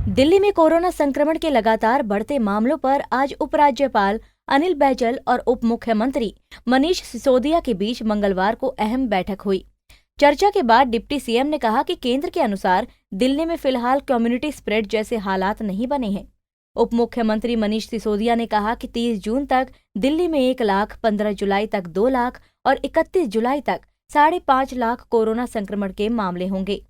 दिल्ली में कोरोना संक्रमण के लगातार बढ़ते मामलों पर आज उपराज्यपाल अनिल बैजल और उप मुख्यमंत्री मनीष सिसोदिया के बीच मंगलवार को अहम बैठक हुई। चर्चा के बाद डिप्टी सीएम ने कहा कि केंद्र के अनुसार दिल्ली में फिलहाल कम्युनिटी स्प्रेड जैसे हालात नहीं बने हैं। उप मुख्यमंत्री मनीष सिसोदिया ने कहा कि 30 जून तक दिल्ली में 1 लाख, 15 जुलाई तक 2 लाख और 31 जुलाई तक 5.5 लाख कोरोना संक्रमण के मामले होंगे।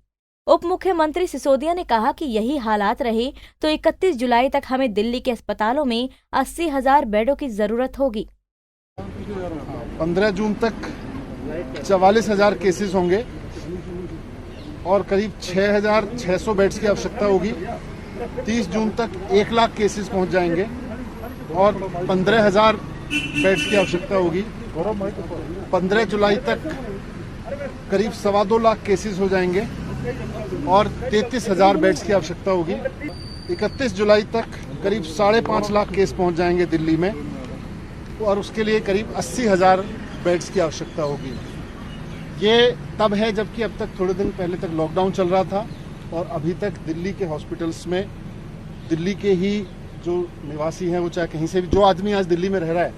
उप मुख्यमंत्री सिसोदिया ने कहा कि यही हालात रहे तो 31 जुलाई तक हमें दिल्ली के अस्पतालों में 80,000 बेडों की जरूरत होगी। 15 जून तक 44,000 केसेस होंगे और करीब 6,600 बेड्स की आवश्यकता होगी। 30 जून तक 1 लाख केसेस पहुंच जाएंगे और 15,000 बेड्स की आवश्यकता होगी। 15 जुलाई तक करीब 2.25 लाख केसेस हो जाएंगे और 33,000 बेड्स की आवश्यकता होगी। 31 जुलाई तक करीब 5.5 लाख केस पहुंच जाएंगे दिल्ली में और उसके लिए करीब 80,000 बेड्स की आवश्यकता होगी। ये तब है जबकि अब तक थोड़े दिन पहले तक लॉकडाउन चल रहा था और अभी तक दिल्ली के हॉस्पिटल्स में दिल्ली के ही जो निवासी हैं, वो चाहे कहीं से भी, जो आदमी आज दिल्ली में रह रहा है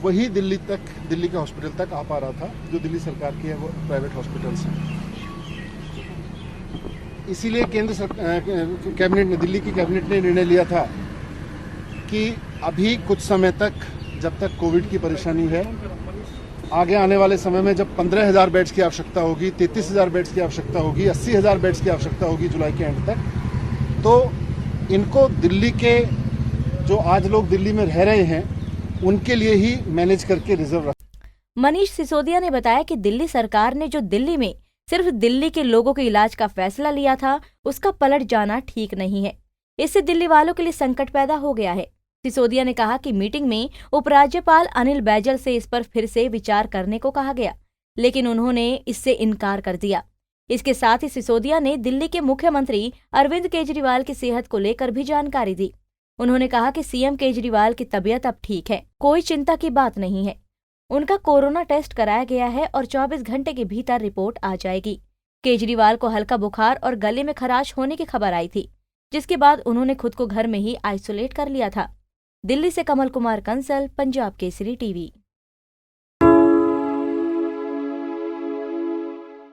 वही दिल्ली के हॉस्पिटल तक आ पा रहा था, जो दिल्ली सरकार के है वो प्राइवेट हॉस्पिटल्स हैं। इसीलिए कैबिनेट ने, दिल्ली की कैबिनेट ने निर्णय लिया था कि अभी कुछ समय तक, जब तक कोविड की परेशानी है, आगे आने वाले समय में जब 15,000 बेड्स की आवश्यकता होगी, 33,000 बेड्स की आवश्यकता होगी, 80,000 बेड्स की आवश्यकता होगी जुलाई के एंड तक, तो इनको दिल्ली के जो आज लोग दिल्ली में रह रहे हैं उनके लिए ही मैनेज करके रिजर्व रख। मनीष सिसोदिया ने बताया कि दिल्ली सरकार ने जो दिल्ली में सिर्फ दिल्ली के लोगों के इलाज का फैसला लिया था, उसका पलट जाना ठीक नहीं है। इससे दिल्ली वालों के लिए संकट पैदा हो गया है। सिसोदिया ने कहा कि मीटिंग में उपराज्यपाल अनिल बैजल से इस पर फिर से विचार करने को कहा गया, लेकिन उन्होंने इससे इनकार कर दिया। इसके साथ ही सिसोदिया ने दिल्ली के मुख्यमंत्री अरविंद केजरीवाल की सेहत को लेकर भी जानकारी दी। उन्होंने कहा कि सीएम केजरीवाल की तबीयत अब ठीक है, कोई चिंता की बात नहीं है। उनका कोरोना टेस्ट कराया गया है और 24 घंटे के भीतर रिपोर्ट आ जाएगी। केजरीवाल को हल्का बुखार और गले में खराश होने की खबर आई थी, जिसके बाद उन्होंने खुद को घर में ही आइसोलेट कर लिया था। दिल्ली से कमल कुमार कंसल, पंजाब केसरी टीवी।